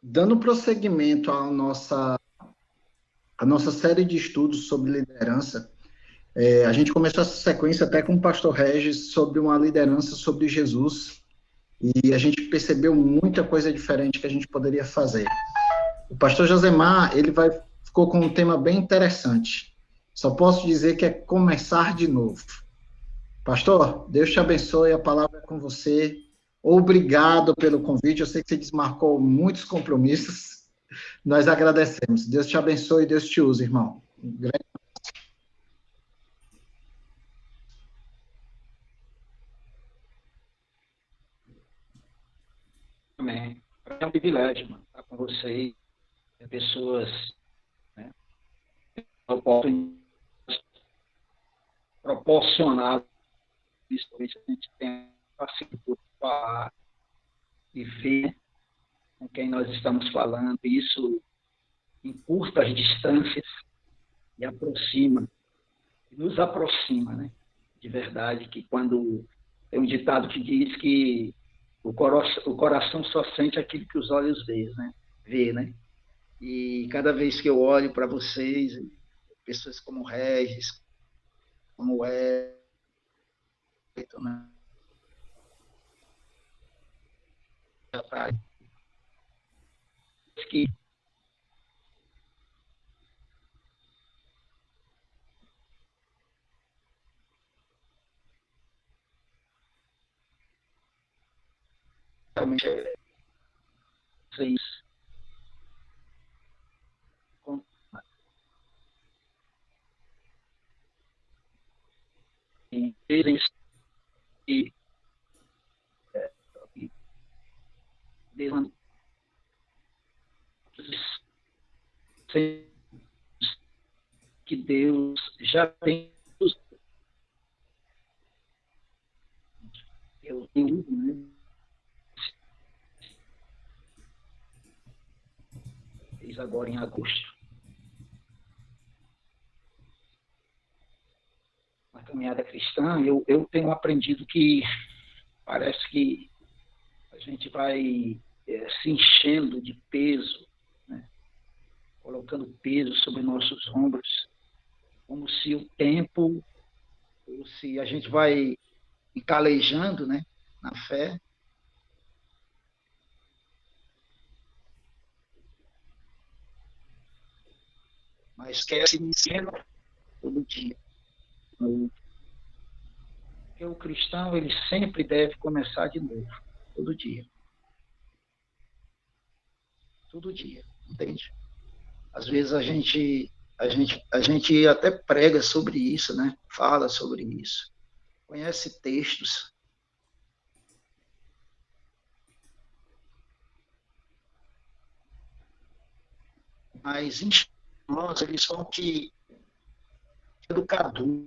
Dando prosseguimento à nossa série de estudos sobre liderança, a gente começou essa sequência até com o pastor Regis sobre uma liderança sobre Jesus, e a gente percebeu muita coisa diferente que a gente poderia fazer. O pastor Josemar, ficou com um tema bem interessante. Só posso dizer que é começar de novo. Pastor, Deus te abençoe, a palavra é com você. Obrigado pelo convite. Eu sei que você desmarcou muitos compromissos. Nós agradecemos. Deus te abençoe e Deus te use, irmão. Amém. É um privilégio, mano, estar com vocês, pessoas, né, proporcionadas, principalmente a gente tem facilidade de falar e ver com quem nós estamos falando. Isso encurta as distâncias e aproxima, nos aproxima, né? De verdade, que quando tem um ditado que diz que o coração só sente aquilo que os olhos vê, né? E cada vez que eu olho para vocês, pessoas como o Regis, como o Everton, né? Que realmente vocês dizem que que Deus já tem eu tenho, né? Fez agora em agosto. Uma caminhada cristã, eu tenho aprendido que parece que a gente vai se enchendo de peso, né? Colocando peso sobre nossos ombros, como se o tempo, ou se a gente vai calejando, né, na fé, mas quer se iniciando todo dia. Porque o cristão, ele sempre deve começar de novo, todo dia. Todo dia, entende? Às vezes a gente até prega sobre isso, né? Fala sobre isso. Conhece textos, mas nós eles são que educadores,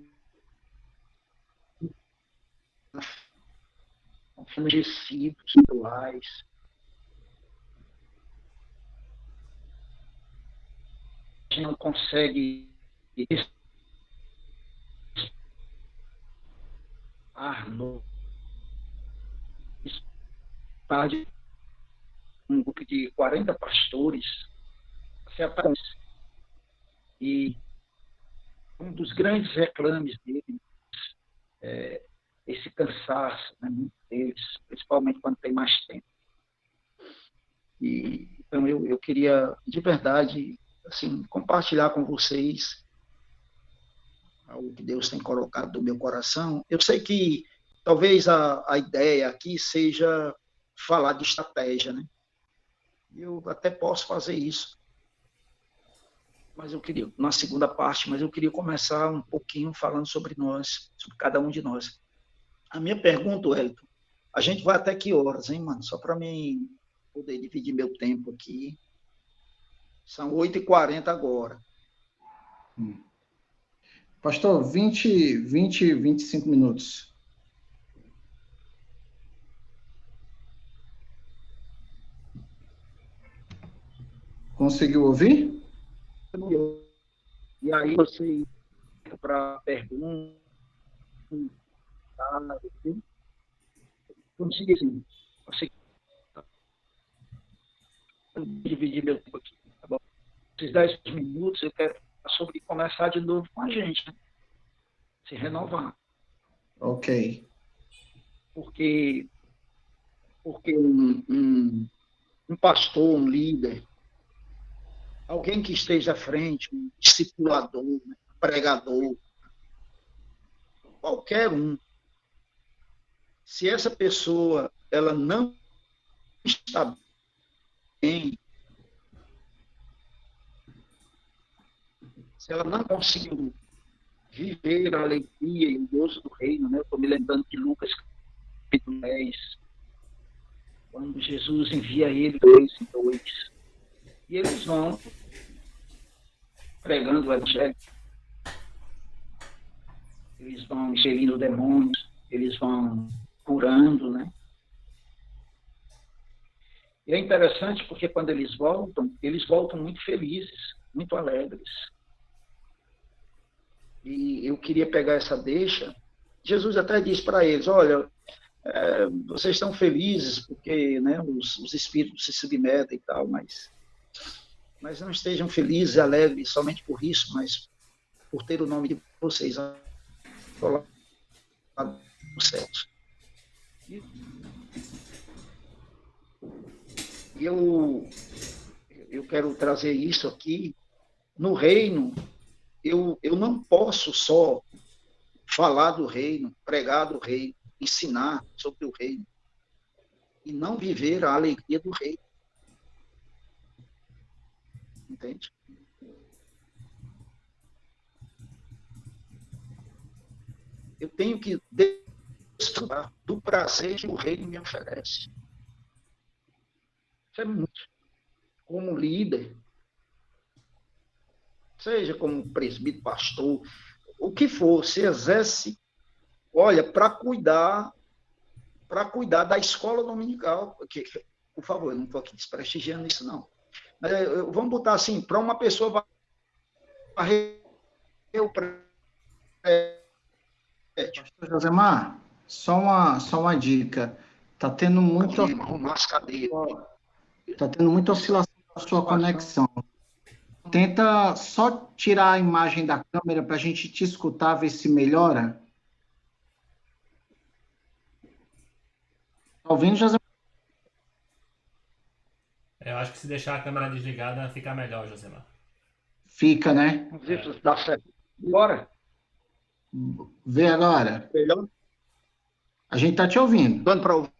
discípulos espirituais. A gente não consegue estar no estar de um grupo de 40 pastores se aparece. E um dos grandes reclames dele é esse cansaço, né, deles, principalmente quando tem mais tempo. E, então eu queria, de verdade, assim, compartilhar com vocês algo que Deus tem colocado no meu coração. Eu sei que talvez a ideia aqui seja falar de estratégia, né? Eu até posso fazer isso, mas eu queria, na segunda parte, mas eu queria começar um pouquinho falando sobre nós, sobre cada um de nós. A minha pergunta, Wellington, a gente vai até que horas, hein, mano? Só para mim poder dividir meu tempo aqui. São 8h40 agora. Pastor, 25 minutos. Conseguiu ouvir? E aí você para perguntar, consegui sim. Eu vou dividir meu tempo aqui, tá bom? Esses 10 minutos eu quero falar sobre começar de novo com a gente, né? Se renovar. Ok. Porque um pastor, um líder, alguém que esteja à frente, um discipulador, né, um pregador, qualquer um, se essa pessoa ela não está bem, se ela não conseguiu viver a alegria e o gozo do reino, né? Estou me lembrando de Lucas capítulo 10, quando Jesus envia ele 2 e eles vão pregando o evangelho, eles vão expelindo demônios, eles vão curando, né? E é interessante porque quando eles voltam muito felizes, muito alegres. E eu queria pegar essa deixa. Jesus até diz para eles, olha, vocês estão felizes porque, né, os espíritos se submetem e tal, mas não estejam felizes e alegres somente por isso, mas por ter o nome de vocês colocado nos céus. E eu quero trazer isso aqui. No reino, eu não posso só falar do reino, pregar do reino, ensinar sobre o reino, e não viver a alegria do reino. Entende? Eu tenho que desfrutar do prazer que o reino me oferece. Isso é muito. Como líder, seja como presbítero, pastor, o que for, se exerce, olha, para cuidar da escola dominical, porque, por favor, eu não estou aqui desprestigiando isso, não. Mas vamos botar assim, para uma pessoa varrer o prédio. Pastor Josemar, só uma dica. Está tendo muito, Arrumar as cadeiras. tá tendo muita oscilação da sua conexão. Tenta só tirar a imagem da câmera para a gente te escutar, ver se melhora. Tá ouvindo, José? Eu acho que se deixar a câmera desligada fica melhor, Josemar. Fica, né? Vamos ver se dá certo. Bora. Vê agora. Melhor? A gente tá te ouvindo. Dando para ouvir.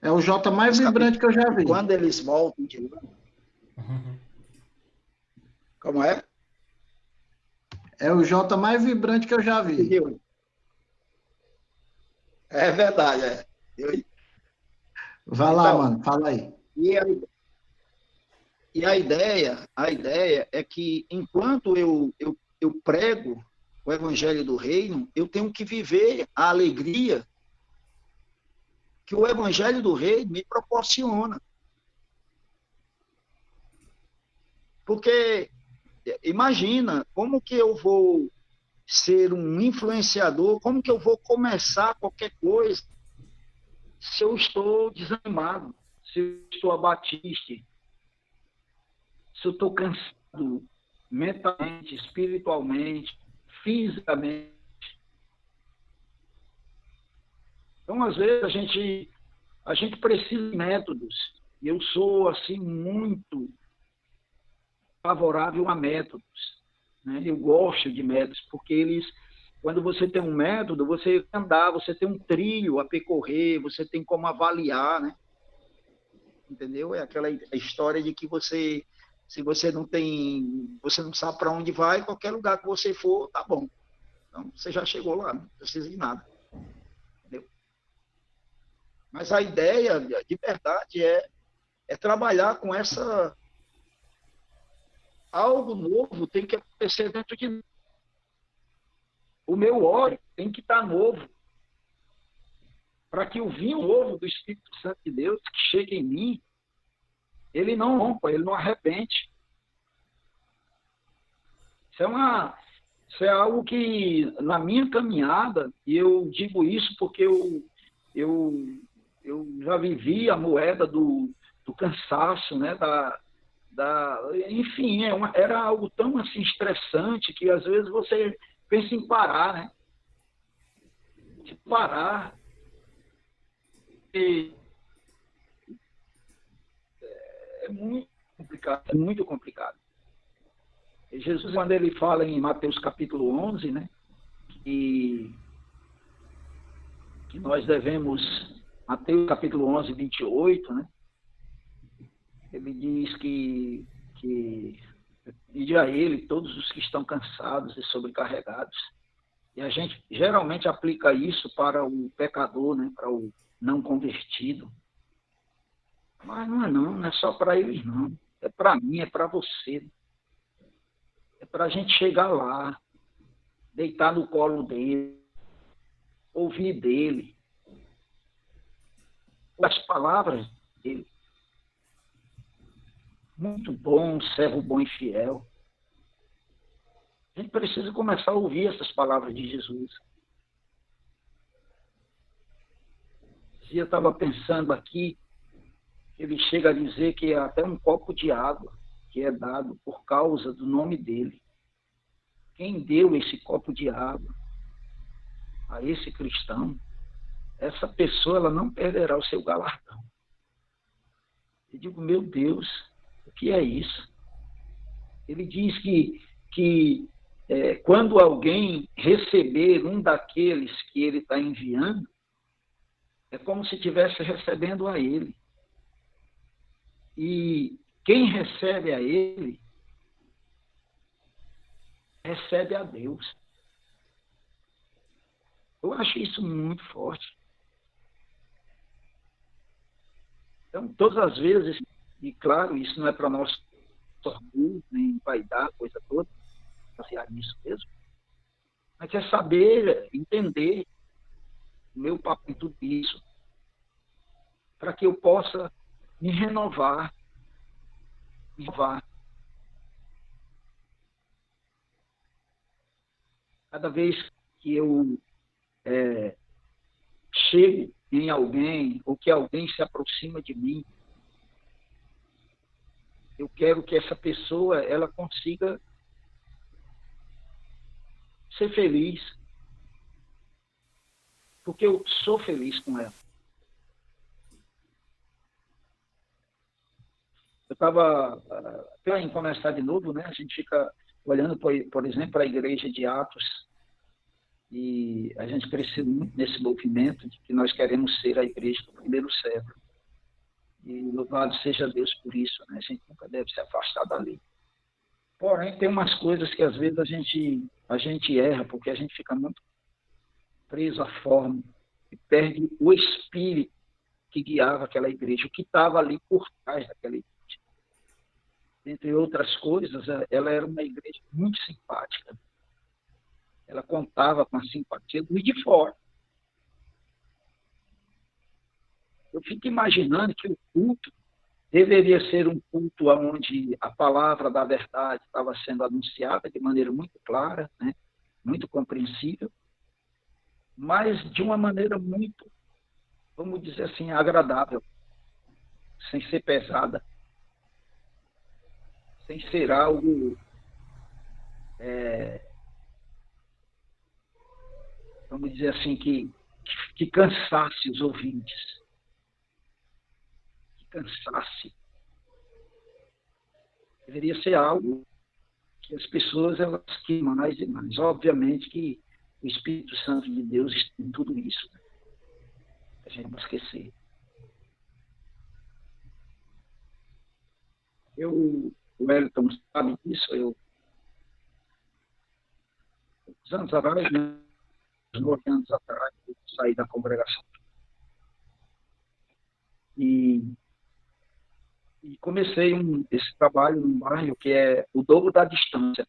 É o J mais vibrante que eu já vi. Quando eles voltam de lá. Como é? É o J mais vibrante que eu já vi. É verdade, é. Vai lá, mano, fala aí. E a ideia é que enquanto eu prego o evangelho do reino, eu tenho que viver a alegria que o evangelho do reino me proporciona. Porque imagina como que eu vou ser um influenciador, como que eu vou começar qualquer coisa se eu estou desanimado, se eu estou abatido, se eu estou cansado mentalmente, espiritualmente, fisicamente. Então, às vezes, a gente precisa de métodos. E eu sou, assim, muito favorável a métodos. Né? Eu gosto de métodos, porque quando você tem um método, você andar, você tem um trilho a percorrer, você tem como avaliar, né? Entendeu? É aquela história de que se você não sabe para onde vai, qualquer lugar que você for, tá bom. Então, você já chegou lá, não precisa de nada. Entendeu? Mas a ideia, de verdade, é trabalhar com essa... Algo novo tem que acontecer dentro de mim. O meu óleo tem que estar novo. Para que o vinho novo do Espírito Santo de Deus, que chegue em mim, ele não rompa, ele não arrebente. Isso é algo que, na minha caminhada, e eu digo isso porque eu Eu já vivi a moeda do cansaço, né? Enfim, era algo tão assim estressante que às vezes você pensa em parar, né? De parar. E é muito complicado, é muito complicado. E Jesus, quando ele fala em Mateus capítulo 11, né? Que nós devemos, Mateus capítulo 11, 28, né? Ele diz que ide a ele todos os que estão cansados e sobrecarregados. E a gente geralmente aplica isso para o pecador, né? Para o não convertido. Mas não é só para eles, não. É para mim, é para você. É para a gente chegar lá, deitar no colo dele, ouvir dele, as palavras dele. Muito bom, servo bom e fiel. A gente precisa começar a ouvir essas palavras de Jesus. Eu estava pensando aqui, ele chega a dizer que é até um copo de água que é dado por causa do nome dele. Quem deu esse copo de água a esse cristão, essa pessoa ela não perderá o seu galardão. Eu digo, meu Deus, o que é isso? Ele diz que quando alguém receber um daqueles que ele está enviando, é como se estivesse recebendo a ele. E quem recebe a ele, recebe a Deus. Eu acho isso muito forte. Então, todas as vezes, e claro, isso não é para nós orgulho, nem vaidade, coisa toda, basear nisso mesmo, mas é saber, entender o meu papel em tudo isso, para que eu possa me renovar. Cada vez que eu chego em alguém, ou que alguém se aproxima de mim, eu quero que essa pessoa ela consiga ser feliz, porque eu sou feliz com ela. Eu estava, para começar de novo, né, a gente fica olhando, por exemplo, para a igreja de Atos, e a gente cresceu muito nesse movimento de que nós queremos ser a igreja do primeiro século. E louvado seja Deus por isso, né? A gente nunca deve se afastar dali. Porém, tem umas coisas que às vezes a gente erra, porque a gente fica muito preso à forma e perde o espírito que guiava aquela igreja, o que estava ali por trás daquela igreja. Entre outras coisas, ela era uma igreja muito simpática. Ela contava com a simpatia do de fora. Eu fico imaginando que o culto deveria ser um culto onde a palavra da verdade estava sendo anunciada de maneira muito clara, né? Muito compreensível, mas de uma maneira muito, vamos dizer assim, agradável, sem ser pesada, sem ser algo, vamos dizer assim, que cansasse os ouvintes, que cansasse. Deveria ser algo que as pessoas elas querem mais e mais. Obviamente que o Espírito Santo de Deus está em tudo isso, né? A gente não esquecer. O Wellington sabe disso, uns anos atrás, né, uns 9 anos atrás, eu saí da congregação. E comecei esse trabalho num bairro que é o dobro da distância.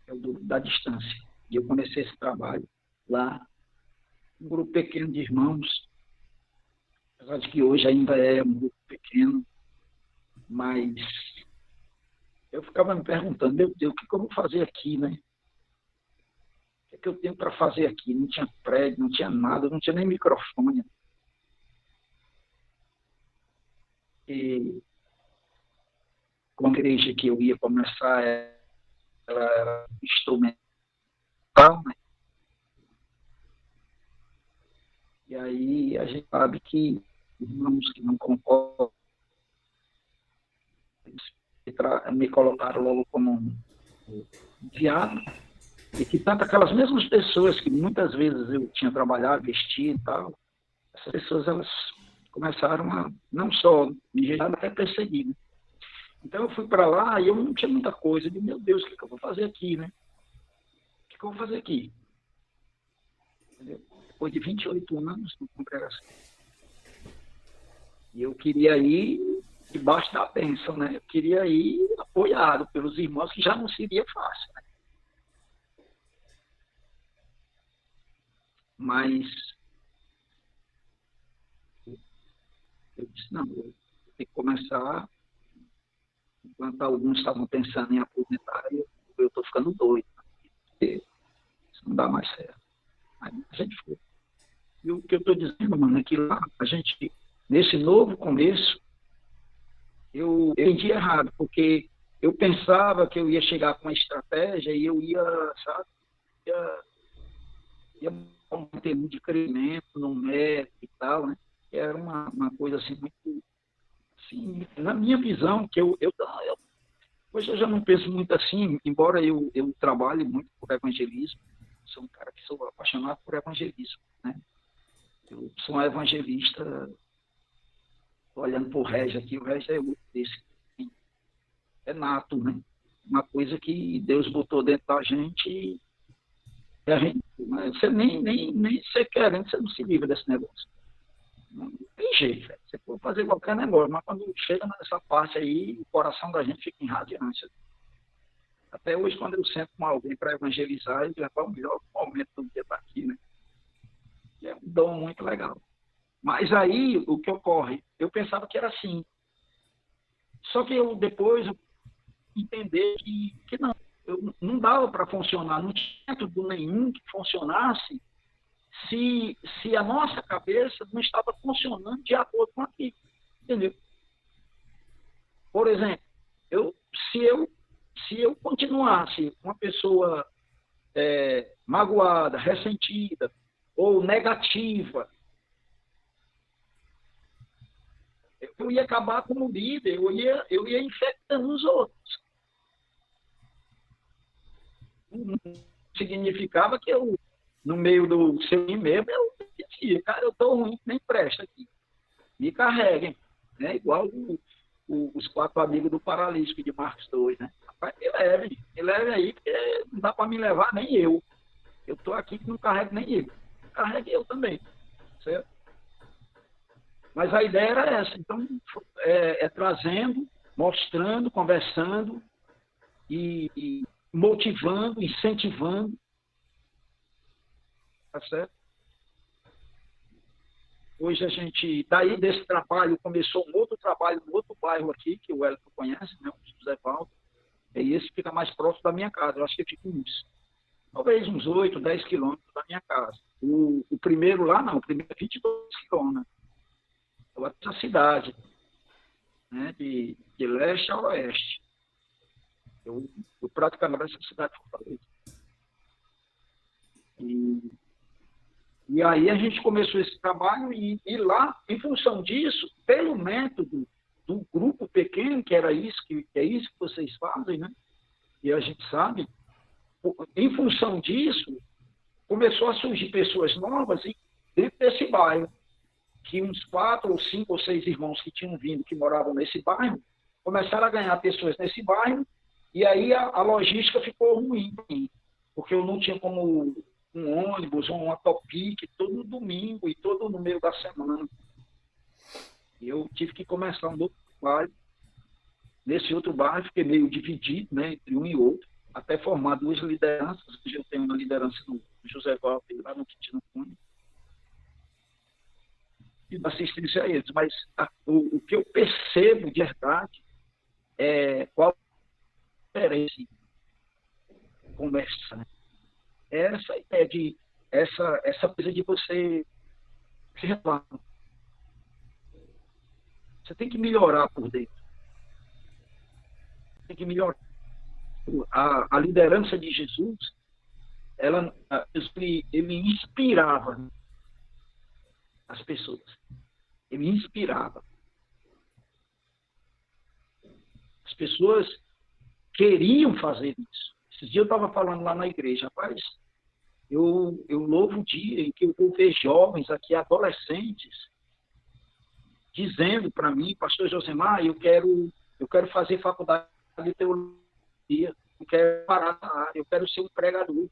É o dobro da distância. E eu comecei esse trabalho lá, um grupo pequeno de irmãos, apesar de que hoje ainda é um grupo pequeno, mas eu ficava me perguntando, meu Deus, o que eu vou fazer aqui, né? que eu tenho para fazer aqui? Não tinha prédio, não tinha nada, não tinha nem microfone. E com a igreja que eu ia começar, ela era instrumental, né? E aí a gente sabe que irmãos que não concordam me colocaram logo como um enviado, e que tanto aquelas mesmas pessoas que muitas vezes eu tinha trabalhado, vestido e tal, essas pessoas elas começaram a não só me gerar, até perseguir, né? Então eu fui para lá e eu não tinha muita coisa. Eu disse, meu Deus, o que eu vou fazer aqui, né? O que eu vou fazer aqui? Entendeu? Depois de 28 anos na congregação. E eu queria ir debaixo da bênção, né? Eu queria ir apoiado pelos irmãos, que já não seria fácil, né? Mas eu disse, não, eu tenho que começar. Enquanto alguns estavam pensando em aposentar, eu estou ficando doido, porque isso não dá mais certo. Aí a gente foi. E o que eu estou dizendo, mano, é que lá, a gente, nesse novo começo, eu entendi errado, porque eu pensava que eu ia chegar com uma estratégia e eu ia, sabe, ia ter muito de crescimento no método e tal, né? Que era uma coisa assim, muito, assim, na minha visão, que hoje eu já não penso muito assim, embora eu trabalhe muito por evangelismo, sou um cara que sou apaixonado por evangelismo, né? Eu sou um evangelista, olhando para o Regis aqui, o Regis é outro desse, é nato, né? Uma coisa que Deus botou dentro da gente e a gente, você nem você querendo, você não se livra desse negócio. Não tem jeito, velho. Você pode fazer qualquer negócio, mas quando chega nessa parte aí, o coração da gente fica em radiância. Até hoje, quando eu sento com alguém para evangelizar, ele já vai o melhor momento do dia estar aqui, né? E é um dom muito legal. Mas aí, o que ocorre? Eu pensava que era assim. Só que eu depois entendi que não, não dava para funcionar, não tinha método nenhum que funcionasse se a nossa cabeça não estava funcionando de acordo com aquilo. Entendeu? Por exemplo, se eu continuasse uma pessoa magoada, ressentida ou negativa, eu ia acabar como líder, eu ia infectando os outros. Não significava que eu, no meio do seu mesmo, eu dizia, cara, eu estou ruim, nem presta aqui. Me carreguem, né? Igual os 4 amigos do paralítico de Marcos 2, né? Rapaz, me leve aí, porque não dá para me levar nem eu. Eu estou aqui que não carrego nem ele. Carregue eu também, certo? Mas a ideia era essa. Então, trazendo, mostrando, conversando e motivando, incentivando. Tá certo? Hoje a gente, daí desse trabalho, começou um outro trabalho no outro bairro aqui, que o Wellington conhece, né? O José Valdo. E esse fica mais próximo da minha casa. Eu acho que fica talvez uns 8, 10 quilômetros da minha casa. O primeiro lá, não. O primeiro é 22 quilômetros. Essa cidade, né, de leste a oeste. Eu praticamente essa cidade de Fortaleza. E aí a gente começou esse trabalho e lá, em função disso, pelo método do grupo pequeno, que era isso, que é isso que vocês fazem, né? E a gente sabe, em função disso, começou a surgir pessoas novas dentro desse bairro, que uns 4 ou 5 ou 6 irmãos que tinham vindo, que moravam nesse bairro, começaram a ganhar pessoas nesse bairro, e aí a logística ficou ruim para mim, porque eu não tinha como um ônibus ou uma Topic todo domingo e todo no meio da semana. E eu tive que começar um outro bairro. Nesse outro bairro, fiquei meio dividido, né, entre um e outro, até formar 2 lideranças. Hoje eu tenho uma liderança no José Valdo, lá no Quintino Cunha, e da assistência a eles. Mas o que eu percebo de verdade é qual é esse conversa, né? É essa ideia de essa coisa de você se revelar. Você tem que melhorar por dentro. Tem que melhorar. A liderança de Jesus, ele inspirava as pessoas. Ele inspirava. As pessoas queriam fazer isso. Esses dias eu estava falando lá na igreja, rapaz, eu louvo o dia em que eu vou ver jovens aqui, adolescentes, dizendo para mim, pastor Josemar, eu quero fazer faculdade de teologia, eu quero parar na área, eu quero ser um pregador,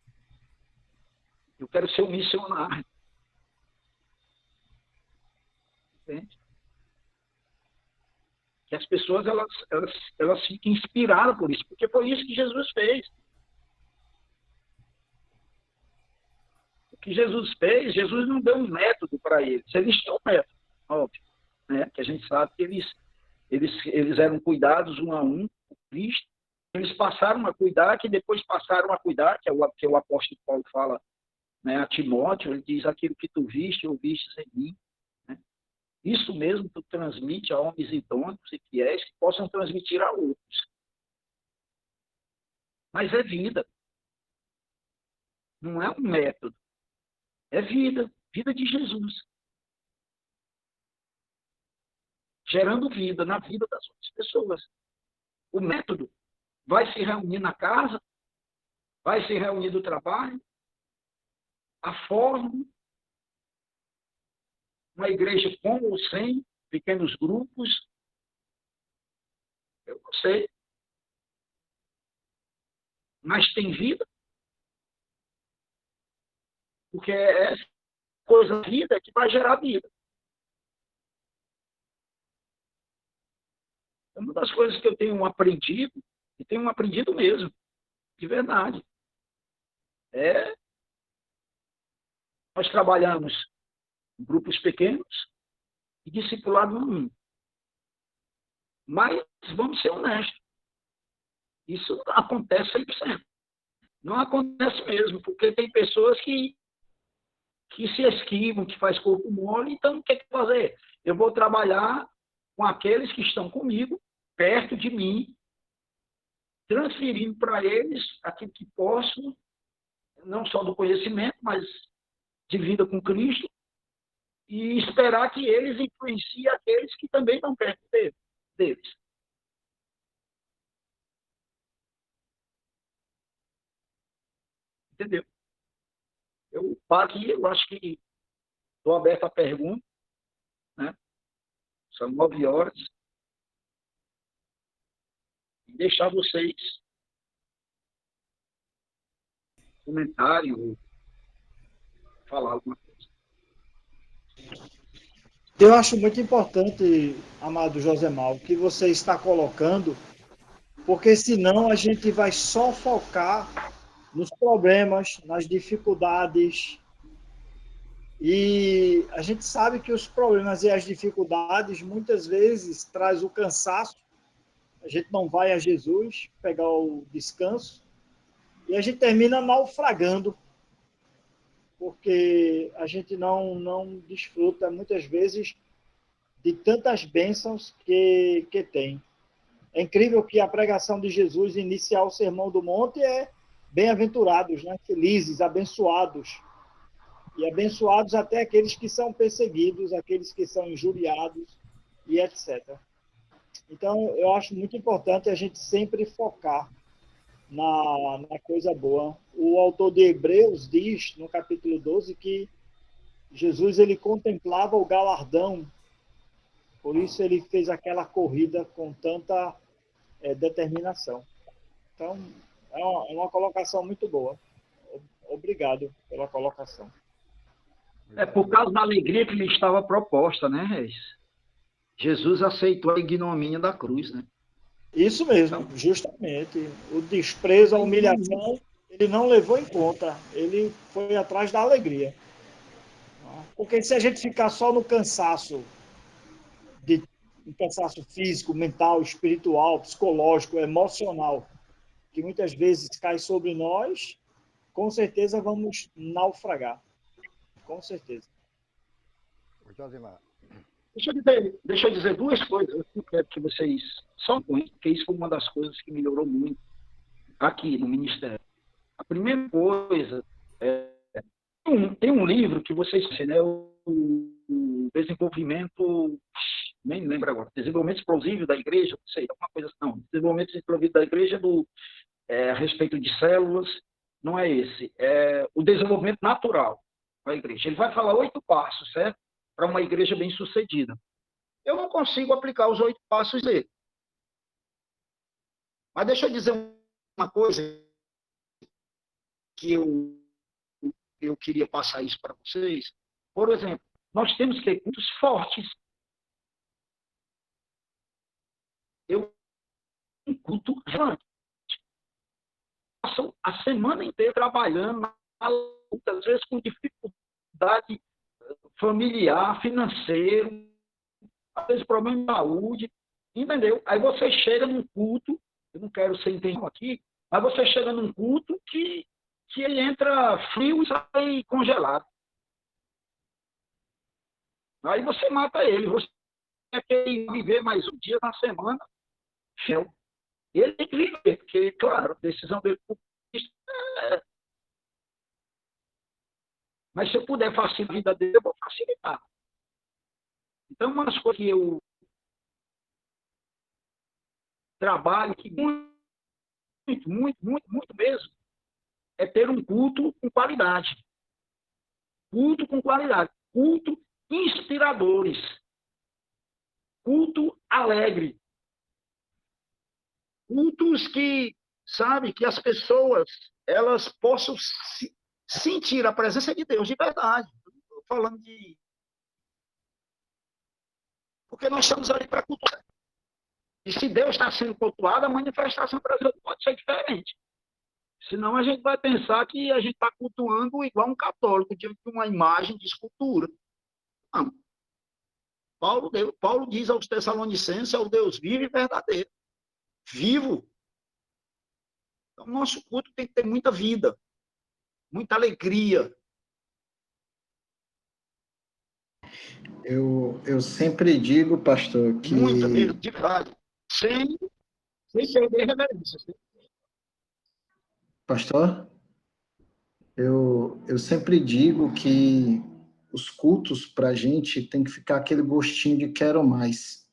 eu quero ser um missionário. Entende? Que as pessoas elas ficam inspiradas por isso, porque foi isso que Jesus fez. O que Jesus fez, Jesus não deu um método para eles. Eles tinham um método, óbvio, né? Que a gente sabe que eles eram cuidados um a um por Cristo. Eles passaram a cuidar, que depois passaram a cuidar, que é o apóstolo Paulo fala, né, a Timóteo, ele diz: aquilo que tu viste, ouviste em mim. Né? Isso mesmo tu transmite a homens idôneos e fiéis que possam transmitir a outros. Mas é vida. Não é um método. É vida. Vida de Jesus. Gerando vida na vida das outras pessoas. O método vai se reunir na casa, vai se reunir do trabalho, a forma, uma igreja com ou sem, pequenos grupos, eu não sei. Mas tem vida, porque é essa coisa vida que vai gerar vida. Uma das coisas que eu tenho aprendido, e tenho aprendido mesmo, de verdade, é nós trabalhamos em grupos pequenos e discipulado um. Mas vamos ser honestos, isso não acontece 100%. Não acontece mesmo, porque tem pessoas que se esquivam, que faz corpo mole, então o que é que fazer? Eu vou trabalhar com aqueles que estão comigo, perto de mim, transferindo para eles aquilo que posso, não só do conhecimento, mas de vida com Cristo, e esperar que eles influenciem aqueles que também estão perto deles. Entendeu? Eu paro aqui, eu acho que estou aberto à pergunta, né? São 9 horas. E deixar vocês comentário, falar alguma coisa. Eu acho muito importante, amado Josemar, o que você está colocando, porque senão a gente vai só focar nos problemas, nas dificuldades. E a gente sabe que os problemas e as dificuldades muitas vezes traz o cansaço. A gente não vai a Jesus pegar o descanso e a gente termina naufragando, porque a gente não desfruta muitas vezes de tantas bênçãos que tem. É incrível que a pregação de Jesus iniciar o Sermão do Monte é bem-aventurados, né? Felizes, abençoados. E abençoados até aqueles que são perseguidos, aqueles que são injuriados e etc. Então, eu acho muito importante a gente sempre focar na coisa boa. O autor de Hebreus diz, no capítulo 12, que Jesus ele contemplava o galardão, por isso ele fez aquela corrida com tanta determinação. Então, é uma colocação muito boa. Obrigado pela colocação. É por causa da alegria que lhe estava proposta, né, Reis? Jesus aceitou a ignomínia da cruz, né? Isso mesmo, justamente. O desprezo, a humilhação, ele não levou em conta. Ele foi atrás da alegria. Porque se a gente ficar só no cansaço, um cansaço físico, mental, espiritual, psicológico, emocional, que muitas vezes cai sobre nós, com certeza vamos naufragar. Com certeza. Josimar. Deixa eu dizer duas coisas. Eu quero que vocês só conheçam, porque isso foi uma das coisas que melhorou muito aqui no Ministério. A primeira coisa, tem um livro que vocês conhecem, né? O desenvolvimento, nem lembro agora, desenvolvimento explosivo da igreja, não sei, alguma coisa assim, não. Desenvolvimento explosivo da igreja a respeito de células, não é esse. É o desenvolvimento natural da igreja. Ele vai falar 8 passos, certo? Para uma igreja bem-sucedida. Eu não consigo aplicar os 8 passos dele. Mas deixa eu dizer uma coisa que eu queria passar isso para vocês. Por exemplo, nós temos que ter cultos fortes. Eu tenho culto relevante. Passo a semana inteira trabalhando, muitas vezes com dificuldade familiar, financeiro, às vezes problema de saúde, entendeu? Aí você chega num culto, eu não quero ser entendido aqui, mas você chega num culto que ele entra frio e sai congelado. Aí você mata ele, você quer viver mais um dia na semana, ele tem que viver, porque, claro, a decisão dele mas se eu puder facilitar a vida dele, eu vou facilitar. Então, uma das coisas que eu trabalho, que muito mesmo, é ter um culto com qualidade. Culto com qualidade. Culto inspiradores. Culto alegre. Cultos que, sabe, que as pessoas, elas possam sentir a presença de Deus de verdade. Estou falando de... Porque nós estamos ali para cultuar. E se Deus está sendo cultuado, a manifestação brasileira pode ser diferente. Senão a gente vai pensar que a gente está cultuando igual um católico, diante de uma imagem de escultura. Não. Paulo diz aos Tessalonicenses, é o Deus vivo e verdadeiro. Vivo. Então, nosso culto tem que ter muita vida, muita alegria. Eu sempre digo, pastor, que... Muita mesmo, de verdade. Sem perder reverência. Pastor, eu sempre digo que os cultos para a gente tem que ficar aquele gostinho de quero mais.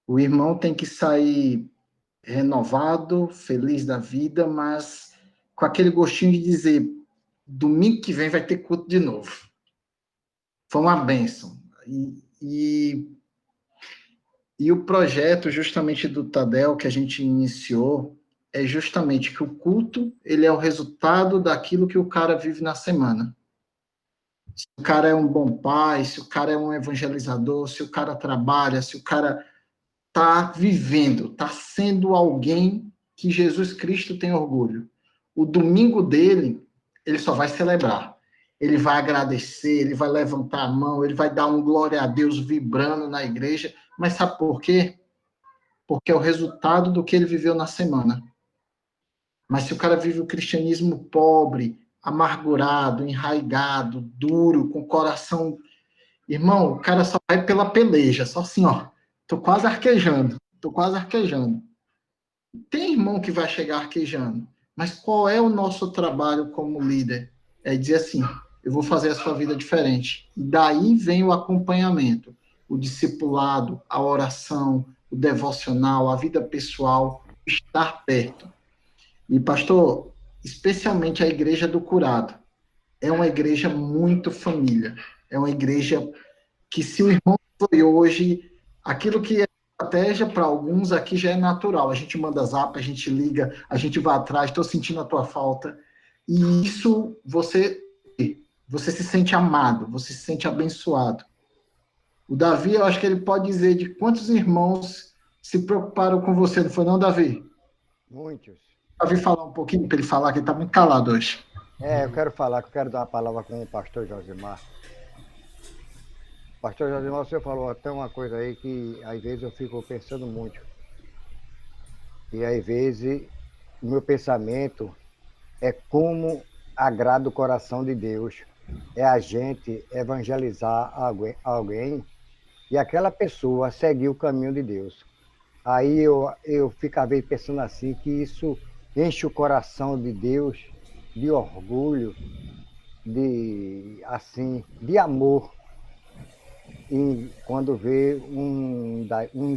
O irmão tem que sair renovado, feliz da vida, mas com aquele gostinho de dizer, domingo que vem vai ter culto de novo. Foi uma bênção. E o projeto justamente do Tadel que a gente iniciou é justamente que o culto ele é o resultado daquilo que o cara vive na semana. Se o cara é um bom pai, se o cara é um evangelizador, se o cara trabalha, se o cara está vivendo, está sendo alguém que Jesus Cristo tem orgulho. O domingo dele, ele só vai celebrar. Ele vai agradecer, ele vai levantar a mão, ele vai dar um glória a Deus vibrando na igreja. Mas sabe por quê? Porque é o resultado do que ele viveu na semana. Mas se o cara vive o cristianismo pobre, amargurado, enraigado, duro, com o coração... Irmão, o cara só vai pela peleja, só assim, ó. Tô quase arquejando. Tem irmão que vai chegar arquejando. Mas qual é o nosso trabalho como líder? É dizer assim, eu vou fazer a sua vida diferente. E daí vem o acompanhamento, o discipulado, a oração, o devocional, a vida pessoal, estar perto. E, pastor, especialmente a igreja do curado, é uma igreja muito família. É uma igreja que, se o irmão foi hoje, aquilo que é estratégia para alguns aqui já é natural. A gente manda zap, a gente liga, a gente vai atrás, estou sentindo a tua falta. E isso você se sente amado, você se sente abençoado. O Davi, eu acho que ele pode dizer de quantos irmãos se preocuparam com você, não foi não, Davi? Muitos. Davi falar um pouquinho para ele falar, que ele está muito calado hoje. Eu quero falar, que eu quero dar uma palavra com o pastor Josimar. Pastor Josimar, você falou até uma coisa aí que às vezes eu fico pensando muito. E às vezes o meu pensamento é como agrada o coração de Deus. É a gente evangelizar alguém e aquela pessoa seguir o caminho de Deus. Aí eu ficava pensando assim, que isso enche o coração de Deus de orgulho, de amor, e quando vê um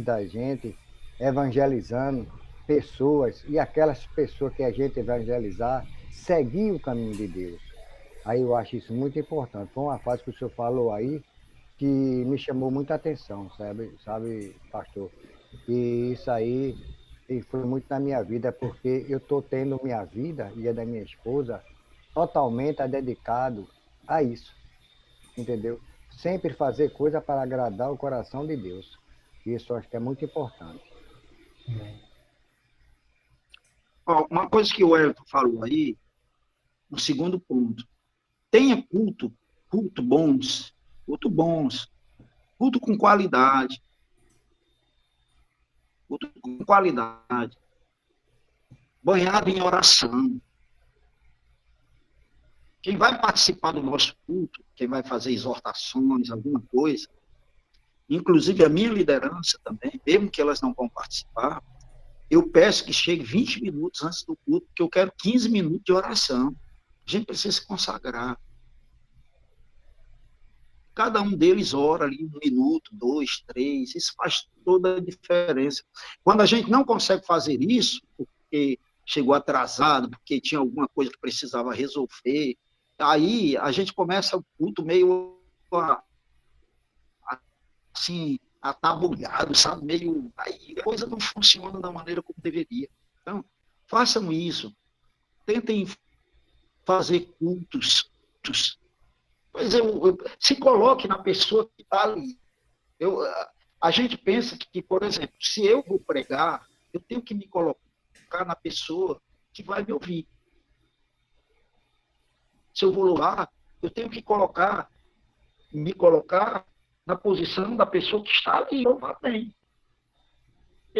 da gente evangelizando pessoas, e aquelas pessoas que a gente evangelizar, seguir o caminho de Deus. Aí eu acho isso muito importante. Foi uma fase que o senhor falou aí que me chamou muita atenção, sabe, pastor? E isso aí e foi muito na minha vida, porque eu estou tendo minha vida e a da minha esposa totalmente dedicado a isso, entendeu? Sempre fazer coisa para agradar o coração de Deus. Isso eu acho que é muito importante. Ó, uma coisa que o Elton falou aí, um segundo ponto. Tenha culto bons, culto com qualidade, banhado em oração. Quem vai participar do nosso culto, quem vai fazer exortações, alguma coisa, inclusive a minha liderança também, mesmo que elas não vão participar, eu peço que chegue 20 minutos antes do culto, porque eu quero 15 minutos de oração. A gente precisa se consagrar. Cada um deles ora ali 1 minuto, 2, 3, isso faz toda a diferença. Quando a gente não consegue fazer isso, porque chegou atrasado, porque tinha alguma coisa que precisava resolver, aí a gente começa o culto meio assim, atabulhado, sabe? Meio. Aí a coisa não funciona da maneira como deveria. Então, façam isso. Tentem fazer cultos. Pois se coloque na pessoa que está ali. A gente pensa que, por exemplo, se eu vou pregar, eu tenho que me colocar na pessoa que vai me ouvir. Se eu vou louvar, eu tenho que me colocar na posição da pessoa que está ali, louvar bem.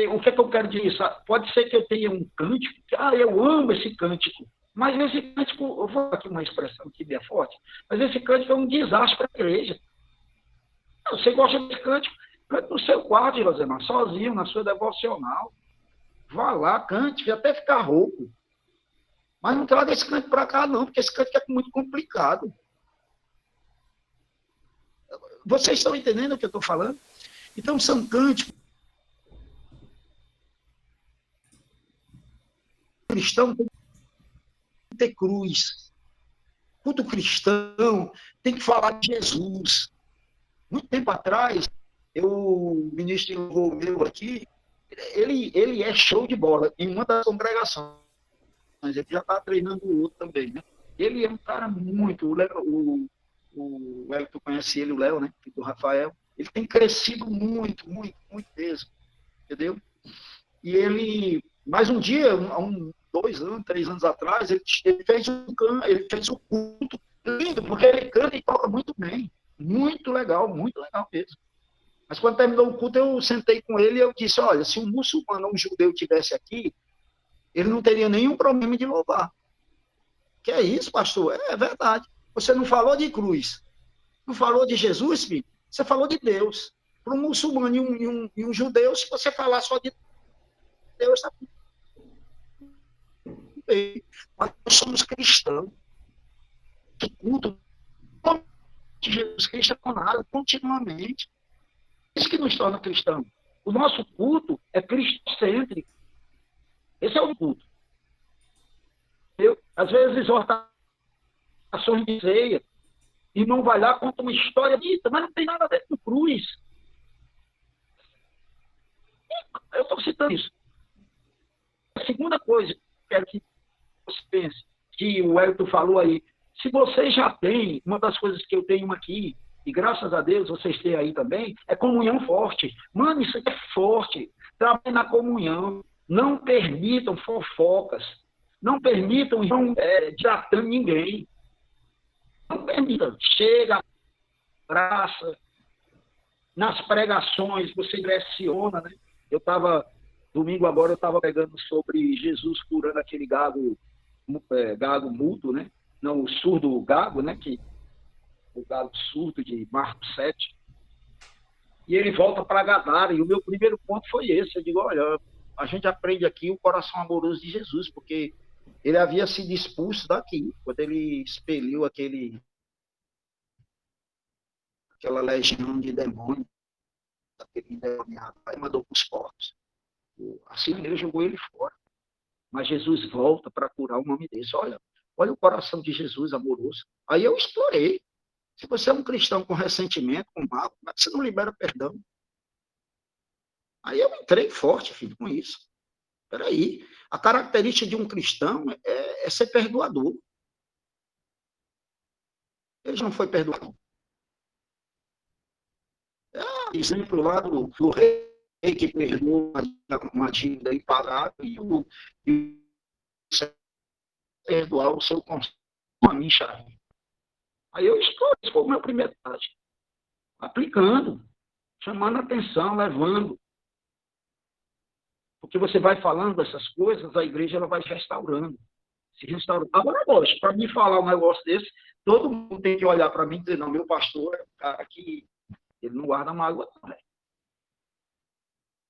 O que é que eu quero dizer isso? Pode ser que eu tenha um cântico, que, eu amo esse cântico, mas esse cântico, eu vou aqui uma expressão que é forte, mas esse cântico é um desastre para a igreja. Você gosta desse cântico? Cante no seu quarto, Josemar, sozinho, na sua devocional. Vá lá, cante, até ficar rouco. Mas não traga esse cântico para cá, não, porque esse cântico é muito complicado. Vocês estão entendendo o que eu estou falando? Então, são cânticos. Cristão tem que ter cruz. Culto cristão tem que falar de Jesus. Muito tempo atrás, o ministro Romeu aqui, ele é show de bola em uma das congregações. Ele já está treinando o outro também, né? Ele é um cara muito... O Léo, tu conhece ele, o Léo, né? Do Rafael. Ele tem crescido muito, muito, muito mesmo. Entendeu? E ele... Mais um dia, 2 anos, 3 anos atrás, ele fez um culto lindo, porque ele canta e toca muito bem. Muito legal mesmo. Mas quando terminou o culto, eu sentei com ele e eu disse, olha, se um muçulmano ou um judeu tivesse aqui, ele não teria nenhum problema de louvar. Que é isso, pastor? É verdade. Você não falou de cruz, não falou de Jesus, filho? Você falou de Deus. Para um muçulmano e um judeu, se você falar só de Deus, está tudo bem. Mas nós somos cristãos. Que culto de Jesus Cristo é nada, continuamente. Isso que nos torna cristãos. O nosso culto é cristocêntrico. Esse é o culto. Às vezes, exortações de ceia, e não vai lá, conta uma história bonita, mas não tem nada a ver com cruz. Eu estou citando isso. A segunda coisa que eu quero que você pense, que o Elton falou aí, se você já tem, uma das coisas que eu tenho aqui, e graças a Deus vocês têm aí também, é comunhão forte. Mano, isso aqui é forte. Trabalhe na comunhão. Não permitam fofocas. Não permitam dilatando ninguém. Não permitam. Chega, abraça. Nas pregações, você direciona, né? Domingo agora eu estava pregando sobre Jesus curando aquele gago Gago mudo, né? Não, o surdo Gago, né? O Gago surdo de Marcos 7. E ele volta para Gadara. E o meu primeiro ponto foi esse. Eu digo, olha, a gente aprende aqui o coração amoroso de Jesus, porque ele havia sido expulso daqui, quando ele expeliu aquela legião de demônios, aquele endemoniado, e mandou para os porcos. Assim ele jogou ele fora. Mas Jesus volta para curar um homem desse. Olha o coração de Jesus amoroso. Aí eu explorei. Se você é um cristão com ressentimento, com mal, como é que você não libera perdão? Aí eu entrei forte, filho, com isso. Espera aí. A característica de um cristão é ser perdoador. Ele não foi perdoado. Exemplo lá do rei que perdoou uma dívida impagável e perdoar o seu conselho a mim, Charlie. Aí eu estou, esse foi o meu primeiro estágio. Aplicando, chamando a atenção, levando. Porque você vai falando essas coisas, a igreja ela vai se restaurando. Se restaurando. Agora, lógico, para mim falar um negócio desse, todo mundo tem que olhar para mim e dizer, não, meu pastor é um cara que ele não guarda mágoa, não. Né?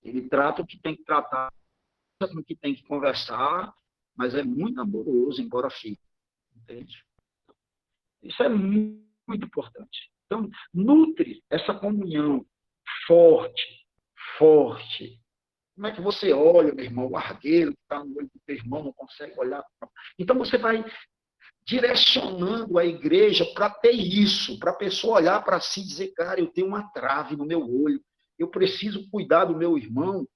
Ele trata o que tem que tratar, o que tem que conversar, mas é muito amoroso, embora fique. Entende? Isso é muito, muito importante. Então, nutre essa comunhão forte, forte. Como é que você olha, meu irmão, o argueiro que está no olho do teu irmão, não consegue olhar? Então, você vai direcionando a igreja para ter isso, para a pessoa olhar para si e dizer, cara, eu tenho uma trave no meu olho, eu preciso cuidar do meu irmão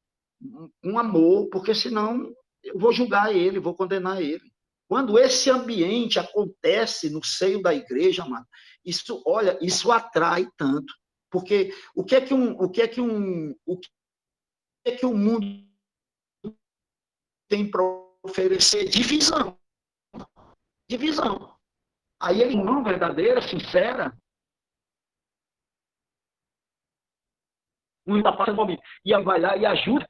com amor, porque senão eu vou julgar ele, vou condenar ele. Quando esse ambiente acontece no seio da igreja, mano, isso, olha, isso atrai tanto. Porque o que é que o mundo tem para oferecer? Divisão. Divisão. Aí a irmã verdadeira, sincera, muita paz e vai lá e ajuda.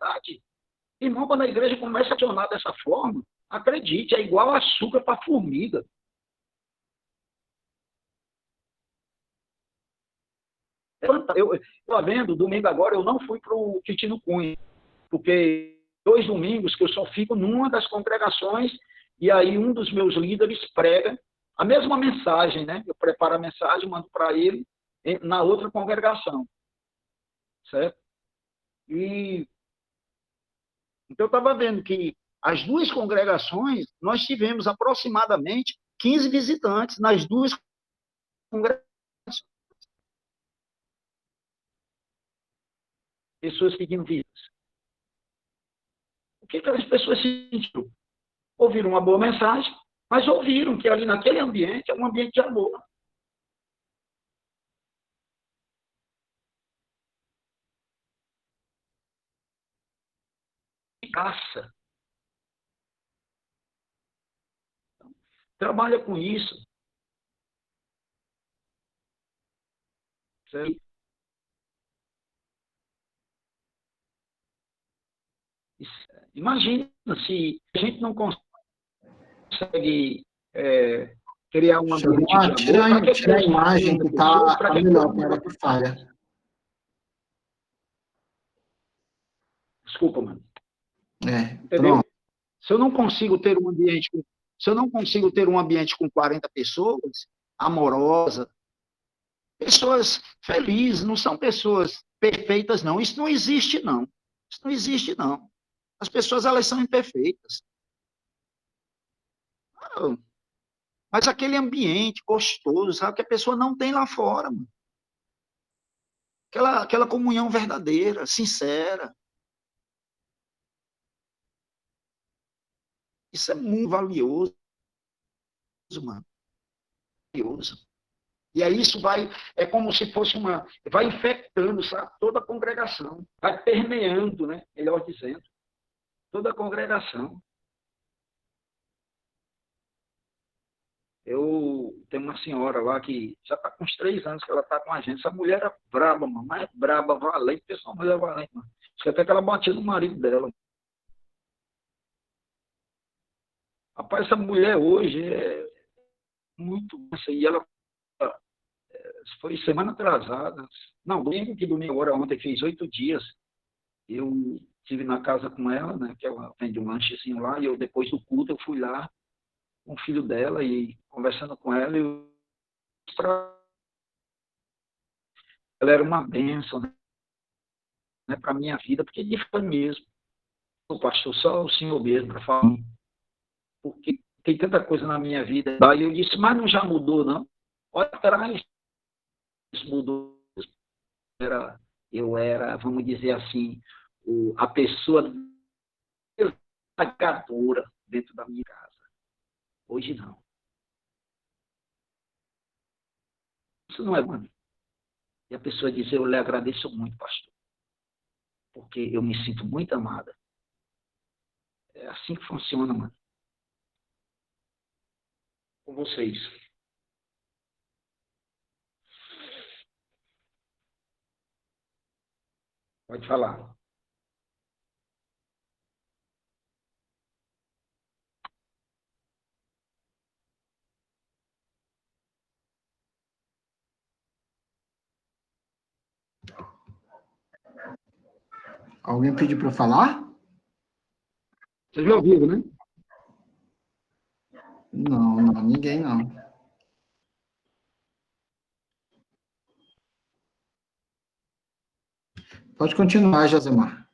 Irmão, quando a igreja começa a funcionar dessa forma, acredite, é igual açúcar para formiga. Eu estou vendo, domingo agora, eu não fui para o Quintino Cunha, porque 2 domingos que eu só fico numa das congregações, e aí um dos meus líderes prega a mesma mensagem, né? Eu preparo a mensagem, mando para ele na outra congregação. Certo? E então eu estava vendo que as 2 congregações, nós tivemos aproximadamente 15 visitantes nas 2 congregações. Pessoas pedindo visitas. O que as pessoas sentiram? Ouviram uma boa mensagem, mas ouviram que ali naquele ambiente é um ambiente de amor. Caça. Trabalha com isso. Certo? Imagina se a gente não consegue criar um ambiente de amor. Tira a imagem que está melhor para que falha. Desculpa, mano. Entendeu? Pronto. Se eu não consigo ter um ambiente com 40 pessoas amorosas, pessoas felizes, não são pessoas perfeitas, não. Isso não existe, não. Isso não existe, não. As pessoas, elas são imperfeitas. Mas aquele ambiente gostoso, sabe, que a pessoa não tem lá fora, mano. Aquela comunhão verdadeira, sincera. Isso é muito valioso, mano. Valioso. E aí isso é como se fosse vai infectando, sabe, toda a congregação, vai permeando, né, melhor dizendo, toda a congregação. Eu tenho uma senhora lá que já está com uns 3 anos que ela está com a gente. Essa mulher era braba, mano, mas braba, valente, pessoal, mulher valente, mano. Acho que até que ela batia no marido dela. Rapaz, essa mulher hoje é muito... E ela foi semana atrasada. Não, domingo agora, ontem fez 8 dias. Eu estive na casa com ela, né, que ela vende um lanchezinho lá, e eu, depois do culto, eu fui lá com o filho dela e conversando com ela, ela era uma bênção, né, para a minha vida, porque de fato mesmo, o pastor, só o senhor mesmo para falar, porque tem tanta coisa na minha vida. Aí eu disse, mas não já mudou, não? Olha atrás, isso mudou. Eu era, vamos dizer assim, a pessoa desagadora dentro da minha casa. Hoje não. Isso não é, mano. E a pessoa diz, eu lhe agradeço muito, pastor, porque eu me sinto muito amada. É assim que funciona, mano. Com vocês. Pode falar. Alguém pediu para eu falar? Vocês me ouviram, né? Não, não, ninguém não. Pode continuar, Josemar.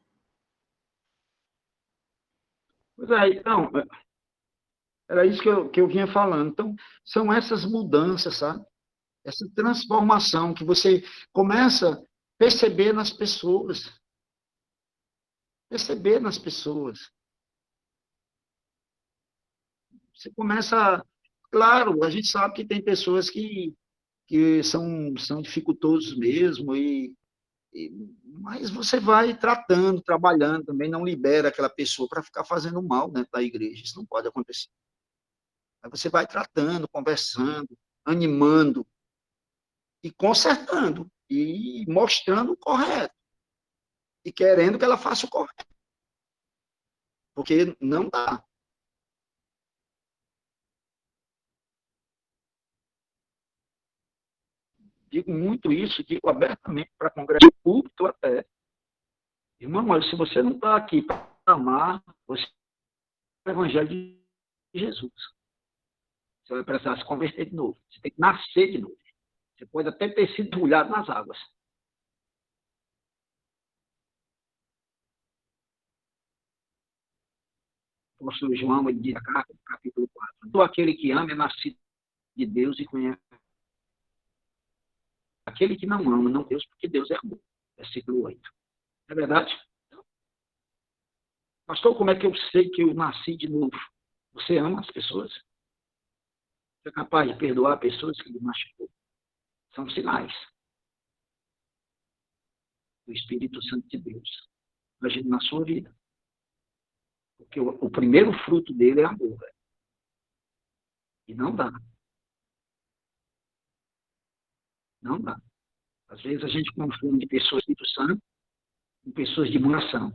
Pois é, então, era isso que eu vinha falando. Então, são essas mudanças, sabe? Essa transformação que você começa a perceber nas pessoas. Perceber nas pessoas. Você começa... Claro, a gente sabe que tem pessoas que são dificultosos mesmo, mas você vai tratando, trabalhando, também não libera aquela pessoa para ficar fazendo mal dentro da igreja. Isso não pode acontecer. Aí você vai tratando, conversando, animando e consertando e mostrando o correto e querendo que ela faça o correto, porque não dá. Digo muito isso, digo abertamente para congresso público até. Irmão, olha, se você não está aqui para amar, você é o evangelho de Jesus. Você vai precisar se converter de novo. Você tem que nascer de novo. Você pode até ter sido mergulhado nas águas. O apóstolo João, ele diz, capítulo 4, todo aquele que ama é nascido de Deus e conhece. Aquele que não ama, não Deus, porque Deus é amor. Versículo 8. É verdade? Pastor, como é que eu sei que eu nasci de novo? Você ama as pessoas? Você é capaz de perdoar pessoas que lhe machucou? São sinais do Espírito Santo de Deus agindo na sua vida. Porque o primeiro fruto dele é amor. Velho. E não dá. Não dá. Às vezes a gente confunde pessoas do Espírito Santo com pessoas de muita oração,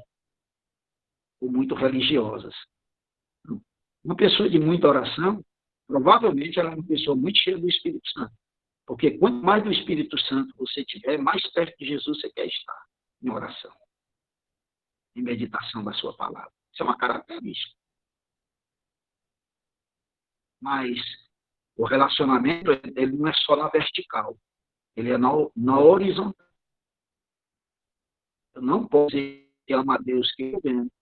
ou muito religiosas. Uma pessoa de muita oração, provavelmente ela é uma pessoa muito cheia do Espírito Santo. Porque quanto mais do Espírito Santo você tiver, mais perto de Jesus você quer estar em oração, em meditação da sua palavra. Isso é uma característica. Mas o relacionamento, ele não é só na vertical, ele é na horizontal. Eu não posso dizer que amo a Deus que eu estou vendo,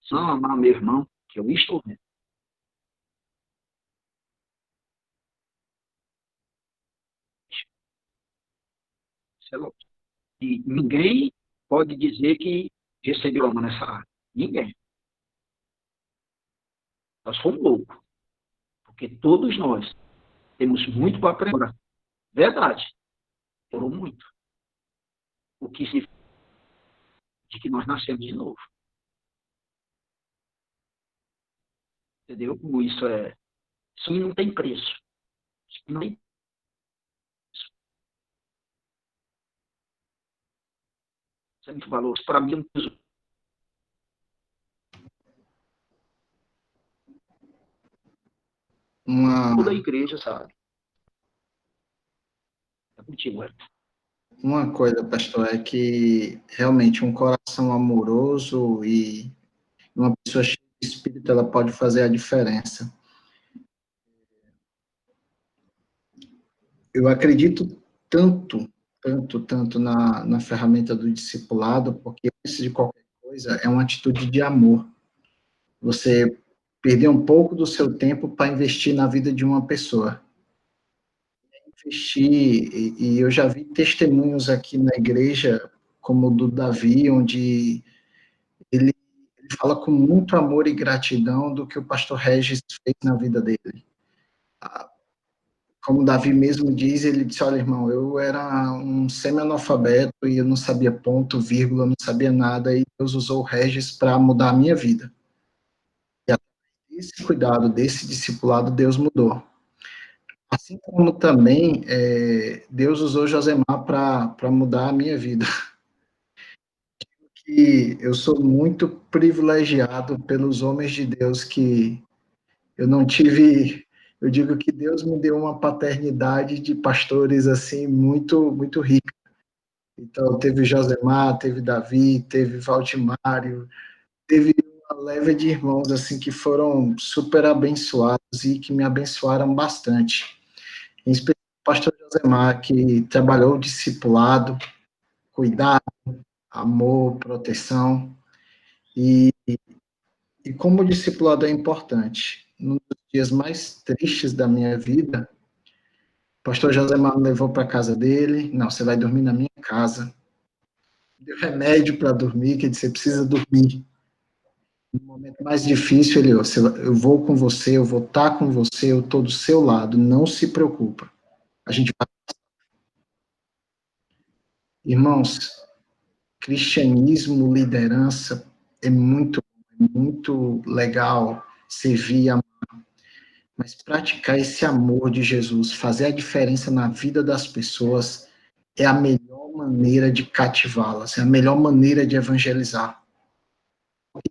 se não amar meu irmão que eu estou vendo. Isso é louco. E ninguém pode dizer que recebeu amor nessa área. Ninguém. Nós fomos loucos. Porque todos nós temos muito para aprender. Verdade. Demorou muito. O que significa de que nós nascemos de novo. Entendeu? Como isso é. Isso não tem preço. Isso não tem preço. Isso é muito valor. Para mim, é um peso. toda a igreja, sabe? É contigo, Everton. Uma coisa, pastor, é que realmente um coração amoroso e uma pessoa cheia de espírito, ela pode fazer a diferença. Eu acredito tanto na ferramenta do discipulado, porque antes de qualquer coisa é uma atitude de amor. Você perder um pouco do seu tempo para investir na vida de uma pessoa. Investir, e eu já vi testemunhos aqui na igreja, como o do Davi, onde ele fala com muito amor e gratidão do que o pastor Regis fez na vida dele. Como o Davi mesmo diz, ele disse, olha, irmão, eu era um semi-analfabeto e eu não sabia ponto, vírgula, não sabia nada, e Deus usou o Regis para mudar a minha vida. E esse cuidado, desse discipulado, Deus mudou. Assim como também Deus usou Josemar para mudar a minha vida. E eu sou muito privilegiado pelos homens de Deus que eu não tive. Eu digo que Deus me deu uma paternidade de pastores assim muito rica. Então teve Josemar, teve Davi, teve Valtimário, teve uma leva de irmãos assim que foram super abençoados e que me abençoaram bastante. Em especial o pastor Josemar, que trabalhou o discipulado, cuidado, amor, proteção. E como o discipulado é importante. Num dos dias mais tristes da minha vida, o pastor Josemar me levou para a casa dele. Não, você vai dormir na minha casa. Deu remédio para dormir, que você precisa dormir. No momento mais difícil, ele, eu vou com você, eu vou estar com você, eu estou do seu lado, não se preocupa. A gente vai. Irmãos, cristianismo, liderança é muito legal servir, mas praticar esse amor de Jesus, fazer a diferença na vida das pessoas, é a melhor maneira de cativá-las, é a melhor maneira de evangelizar.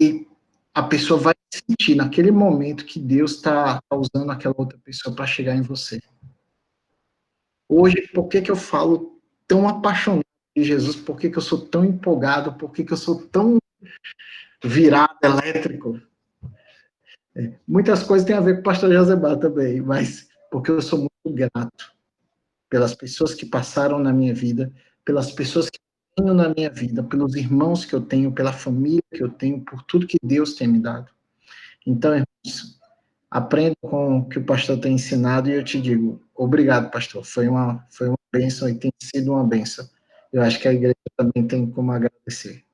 E a pessoa vai sentir naquele momento que Deus está usando aquela outra pessoa para chegar em você. Hoje, por que eu falo tão apaixonado de Jesus? Por que eu sou tão empolgado? Por que eu sou tão virado, elétrico? Muitas coisas têm a ver com o pastor Josemar também, mas porque eu sou muito grato pelas pessoas que passaram na minha vida, pelas pessoas que eu tenho na minha vida, pelos irmãos que eu tenho, pela família que eu tenho, por tudo que Deus tem me dado. Então, irmãos, aprenda com o que o pastor tem ensinado e eu te digo, obrigado, pastor. Foi uma bênção e tem sido uma bênção. Eu acho que a igreja também tem como agradecer.